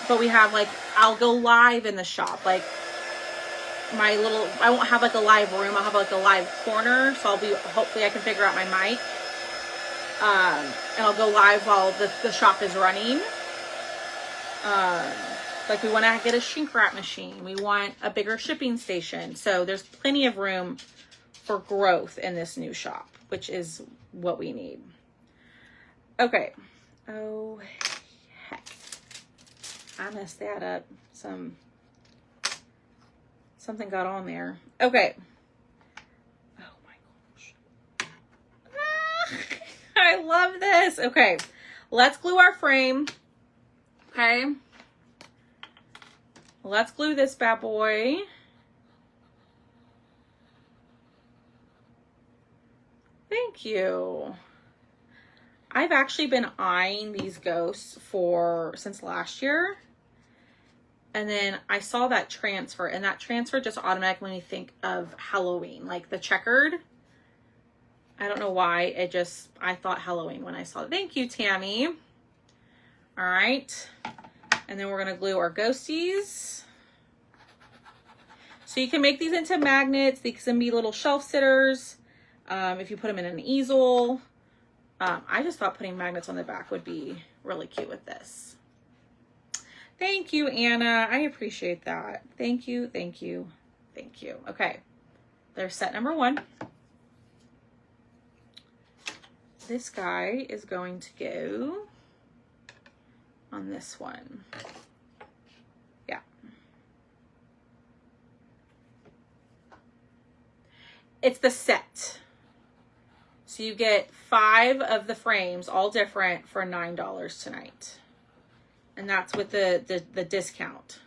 But we have like, I'll go live in the shop. Like I won't have like a live room. I'll have like a live corner. So hopefully I can figure out my mic. And I'll go live while the shop is running. Like we want to get a shrink wrap machine. We want a bigger shipping station. So there's plenty of room for growth in this new shop, which is what we need. Okay. Oh, heck. I messed that up. Something got on there. Okay. Oh my gosh. I love this. Okay. Let's glue our frame. Okay. Let's glue this bad boy. Thank you. I've actually been eyeing these ghosts since last year. And then I saw that transfer, and that transfer just automatically made me think of Halloween, like the checkered. I don't know why. I thought Halloween when I saw it. Thank you, Tammy. All right. And then we're going to glue our ghosties. So you can make these into magnets. These can be little shelf sitters. If you put them in an easel. I just thought putting magnets on the back would be really cute with this. Thank you, Anna. I appreciate that. Thank you, thank you, thank you. Okay, there's set number 1. This guy is going to go on this one. Yeah. It's the set. So you get 5 of the frames, all different, for $9 tonight. And that's with the discount.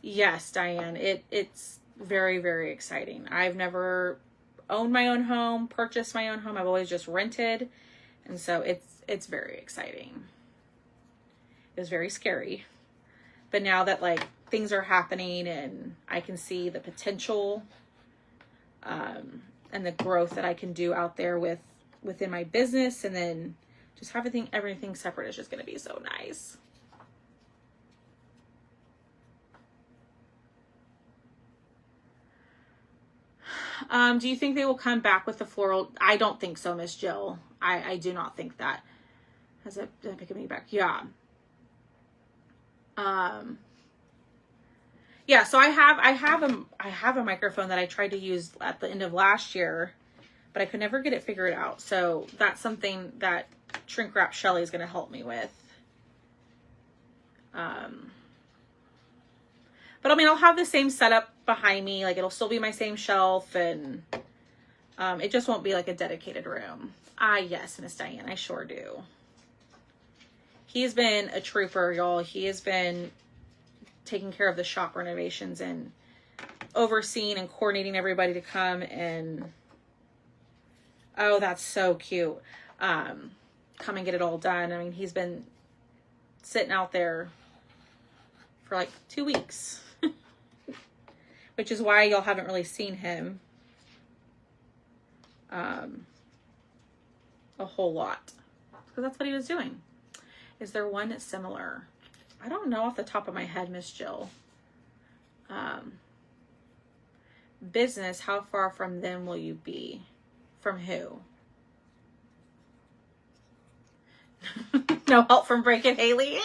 Yes, Diane, it's very, very exciting. I've never owned my own home, purchased my own home. I've always just rented. And so it's very exciting. It was very scary. But now that like things are happening and I can see the potential and the growth that I can do out there within my business, and then Just having everything separate is just going to be so nice. Do you think they will come back with the floral? I don't think so, Miss Jill. I do not think that. Has it been picking me back? Yeah. Yeah, so I have a microphone that I tried to use at the end of last year, but I could never get it figured out. So that's something that Shrink Wrap Shelly is going to help me with. But I mean, I'll have the same setup behind me. Like, it'll still be my same shelf, and it just won't be like a dedicated room. Ah, yes, Miss Diane, I sure do. He's been a trooper, y'all. He has been taking care of the shop renovations and overseeing and coordinating everybody to come and, oh, that's so cute. Come and get it all done. I mean, he's been sitting out there for like 2 weeks, which is why y'all haven't really seen him a whole lot, because that's what he was doing. Is there one that's similar? I don't know off the top of my head, Miss Jill. Business, how far from them will you be? From who? No help from Break It Haley.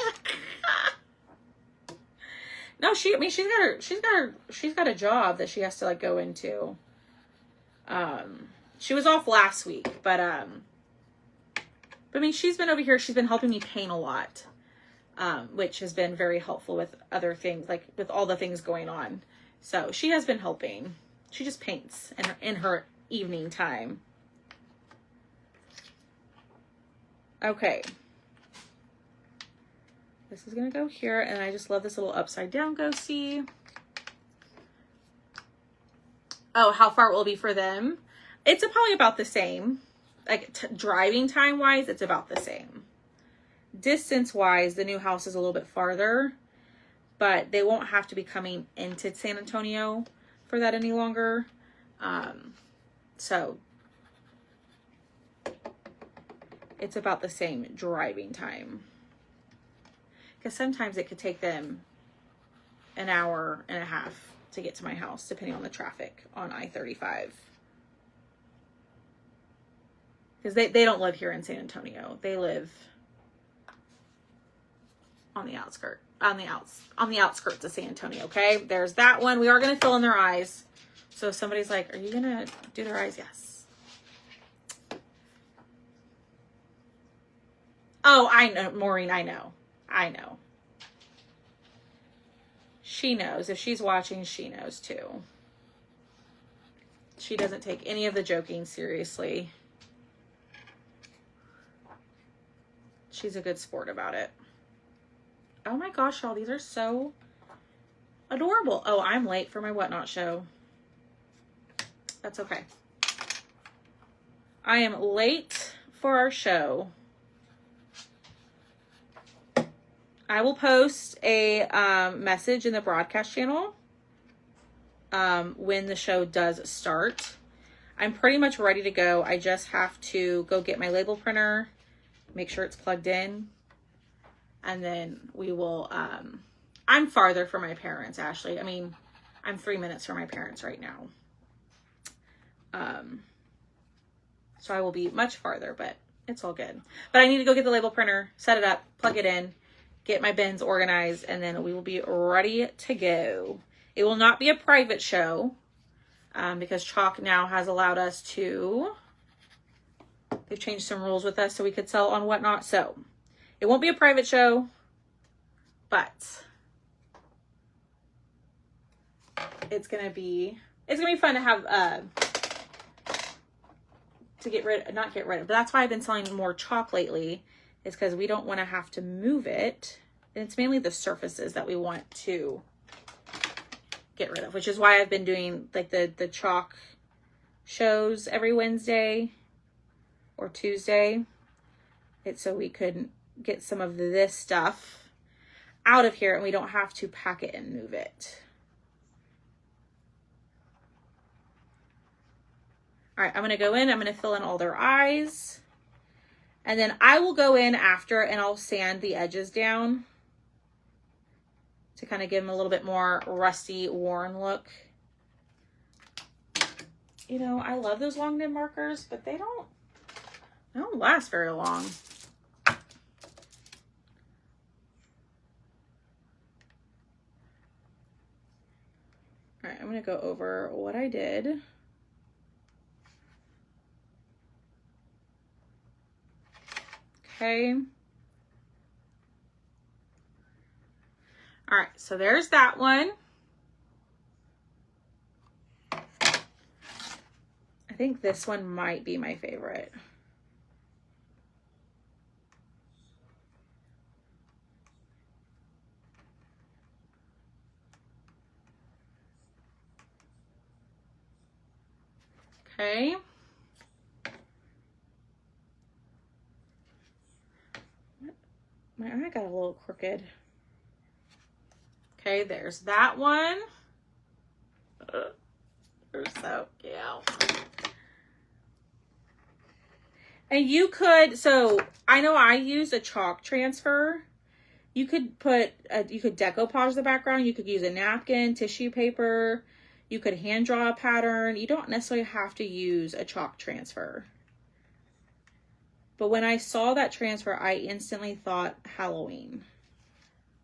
No, she's got a job that she has to like go into. She was off last week, but I mean, she's been over here. She's been helping me paint a lot, which has been very helpful with other things, like with all the things going on. So she has been helping. She just paints in her evening time. Okay. This is going to go here, and I just love this little upside down ghostie. Oh, how far it will be for them? It's probably about the same. Like driving time wise, it's about the same. Distance wise, the new house is a little bit farther, but they won't have to be coming into San Antonio for that any longer. So it's about the same driving time. Because sometimes it could take them an hour and a half to get to my house, depending on the traffic on I-35. Because they don't live here in San Antonio. They live on the outskirts of San Antonio. Okay, there's that one. We are going to fill in their eyes. So if somebody's like, "Are you going to do their eyes?" Yes. Oh, I know, Maureen. I know. She knows. If she's watching, she knows too. She doesn't take any of the joking seriously. She's a good sport about it. Oh my gosh, y'all, these are so adorable. Oh, I'm late for my Whatnot show. That's okay. I am late for our show. I will post a message in the broadcast channel when the show does start. I'm pretty much ready to go. I just have to go get my label printer, make sure it's plugged in, and then we will, I'm farther from my parents, Ashley. I mean, I'm 3 minutes from my parents right now. So I will be much farther, but it's all good. But I need to go get the label printer, set it up, plug it in, get my bins organized, and then we will be ready to go. It will not be a private show because Chalk now has allowed us to, they've changed some rules with us so we could sell on Whatnot. So it won't be a private show, but it's going to be fun to have, not get rid of, but that's why I've been selling more Chalk lately. Is because we don't want to have to move it. And it's mainly the surfaces that we want to get rid of, which is why I've been doing like the Chalk shows every Wednesday or Tuesday. It's so we could get some of this stuff out of here and we don't have to pack it and move it. All right, I'm going to go in. I'm going to fill in all their eyes. And then I will go in after and I'll sand the edges down to kind of give them a little bit more rusty, worn look. You know, I love those long nib markers, but they don't last very long. All right, I'm going to go over what I did. Okay. All right, so there's that one. I think this one might be my favorite. Okay. My eye got a little crooked. Okay, there's that one. They're so cute. And you could, so I know I used a chalk transfer. You could you could decoupage the background. You could use a napkin, tissue paper. You could hand draw a pattern. You don't necessarily have to use a chalk transfer. But when I saw that transfer, I instantly thought Halloween.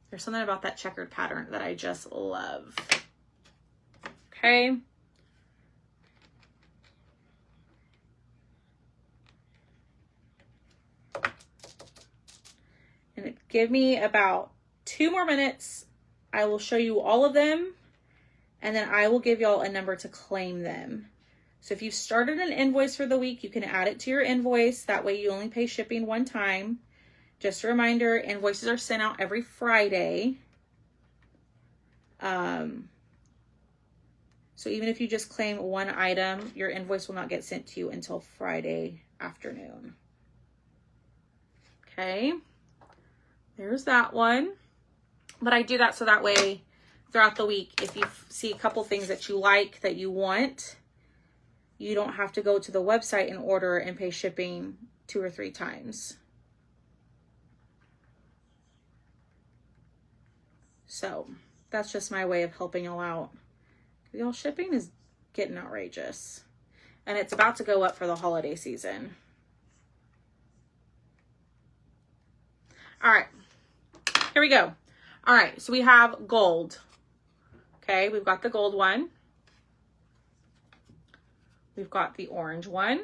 There's something about that checkered pattern that I just love. Okay. And give me about 2 more minutes. I will show you all of them. And then I will give y'all a number to claim them. So if you started an invoice for the week, you can add it to your invoice. That way you only pay shipping one time. Just a reminder, invoices are sent out every Friday. So even if you just claim one item, your invoice will not get sent to you until Friday afternoon. Okay. There's that one. But I do that so that way throughout the week, if you see a couple things that you like, that you want, you don't have to go to the website and order and pay shipping 2 or 3 times. So that's just my way of helping y'all out. Y'all, shipping is getting outrageous. And it's about to go up for the holiday season. All right. Here we go. All right. So we have gold. Okay. We've got the gold one. We've got the orange one.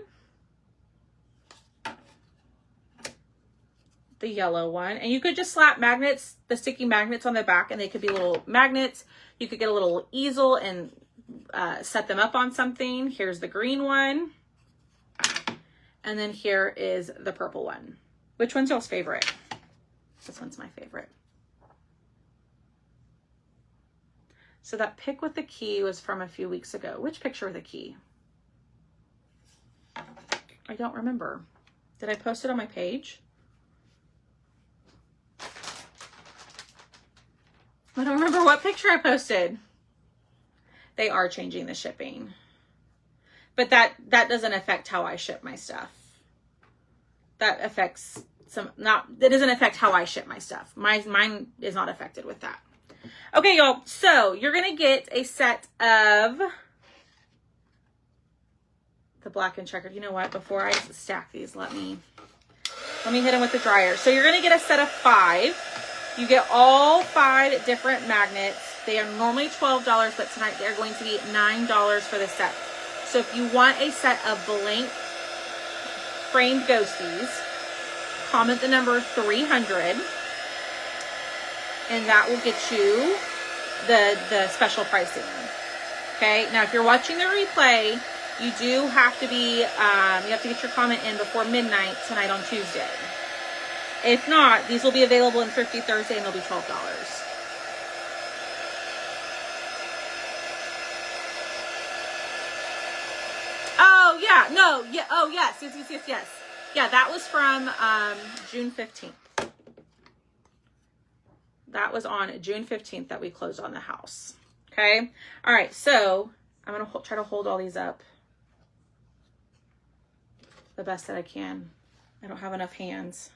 The yellow one. And you could just slap magnets, the sticky magnets on the back, and they could be little magnets. You could get a little easel and set them up on something. Here's the green one. And then here is the purple one. Which one's y'all's favorite? This one's my favorite. So that pic with the key was from a few weeks ago. Which picture with the key? I don't remember. Did I post it on my page? I don't remember what picture I posted. They are changing the shipping. But that doesn't affect how I ship my stuff. That affects that doesn't affect how I ship my stuff. Mine is not affected with that. Okay, y'all. So you're going to get a set of the black and checkered. You know what? Before I stack these, let me hit them with the dryer. So you're going to get a set of 5. You get all 5 different magnets. They are normally $12, but tonight they're going to be $9 for the set. So if you want a set of blank framed ghosties, comment the number 300, and that will get you the special pricing. Okay. Now, if you're watching the replay, you do have to be, you have to get your comment in before midnight tonight on Tuesday. If not, these will be available in Thrifty Thursday and they'll be $12. Oh, yeah. No. Yeah. Oh, yes. Yes. Yeah, that was from June 15th. That was on June 15th that we closed on the house. Okay. All right. So I'm going to try to hold all these up the best that I can. I don't have enough hands,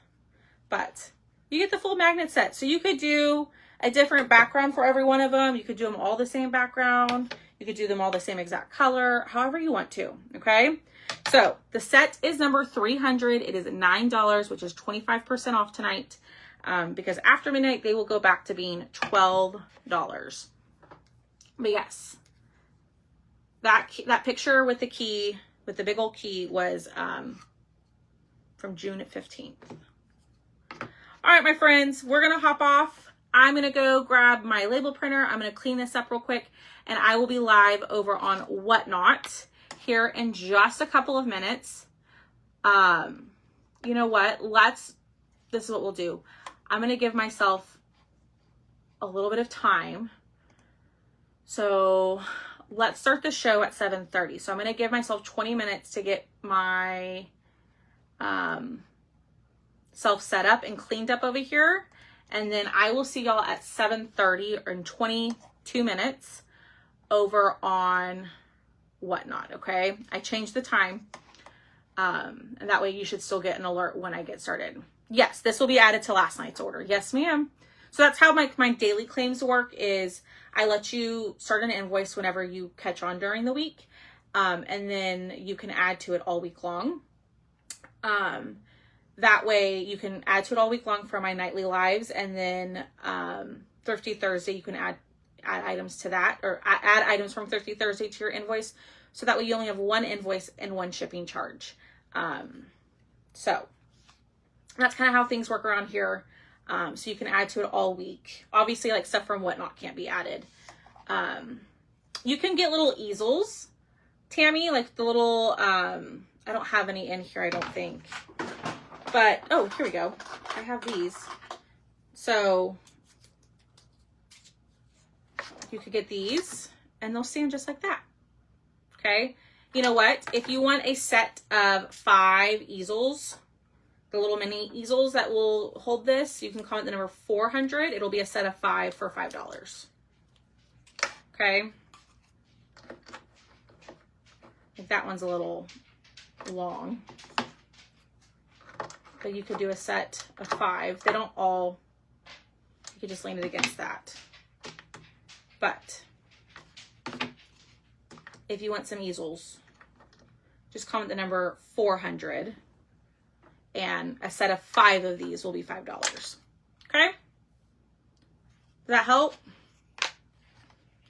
but you get the full magnet set. So you could do a different background for every one of them. You could do them all the same background. You could do them all the same exact color, however you want to, okay? So the set is number 300. It is $9, which is 25% off tonight, because after midnight, they will go back to being $12. But yes, that picture with the key, with the big old key, was from June 15th. All right, my friends, we're going to hop off. I'm going to go grab my label printer. I'm going to clean this up real quick, and I will be live over on Whatnot here in just a couple of minutes. You know what? This is what we'll do. I'm going to give myself a little bit of time. So let's start the show at 7:30. So I'm going to give myself 20 minutes to get my self set up and cleaned up over here. And then I will see y'all at 7:30 or in 22 minutes over on Whatnot, okay? I changed the time. And that way you should still get an alert when I get started. Yes, this will be added to last night's order. Yes, ma'am. So that's how my daily claims work, is I let you start an invoice whenever you catch on during the week. And then you can add to it all week long. That way you can add to it all week long for my nightly lives. And then Thrifty Thursday, you can add items to that, or add items from Thrifty Thursday to your invoice. So that way you only have one invoice and one shipping charge. So that's kind of how things work around here. So you can add to it all week. Obviously, like stuff from Whatnot can't be added. You can get little easels, Tammy, like the little, I don't have any in here, I don't think. But, oh, here we go. I have these. So you could get these and they'll stand just like that. Okay. You know what? If you want a set of 5 easels, the little mini easels that will hold this, you can comment the number 400. It'll be a set of 5 for $5. Okay. I think that one's a little long, but you could do a set of 5. They don't all, you could just lean it against that. But if you want some easels, just comment the number 400 and a set of 5 of these will be $5. Okay? Does that help?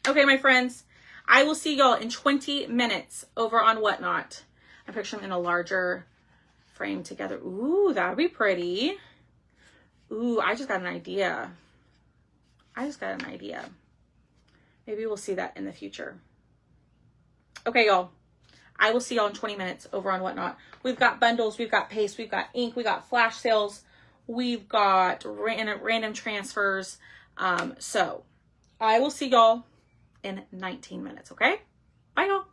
Okay, my friends, I will see y'all in 20 minutes over on Whatnot. I'm picturing them in a larger frame together. Ooh, that would be pretty. Ooh, I just got an idea. Maybe we'll see that in the future. Okay, y'all. I will see y'all in 20 minutes over on Whatnot. We've got bundles, we've got paste, we've got ink, we got flash sales, we've got random transfers. So I will see y'all in 19 minutes, okay? Bye, y'all.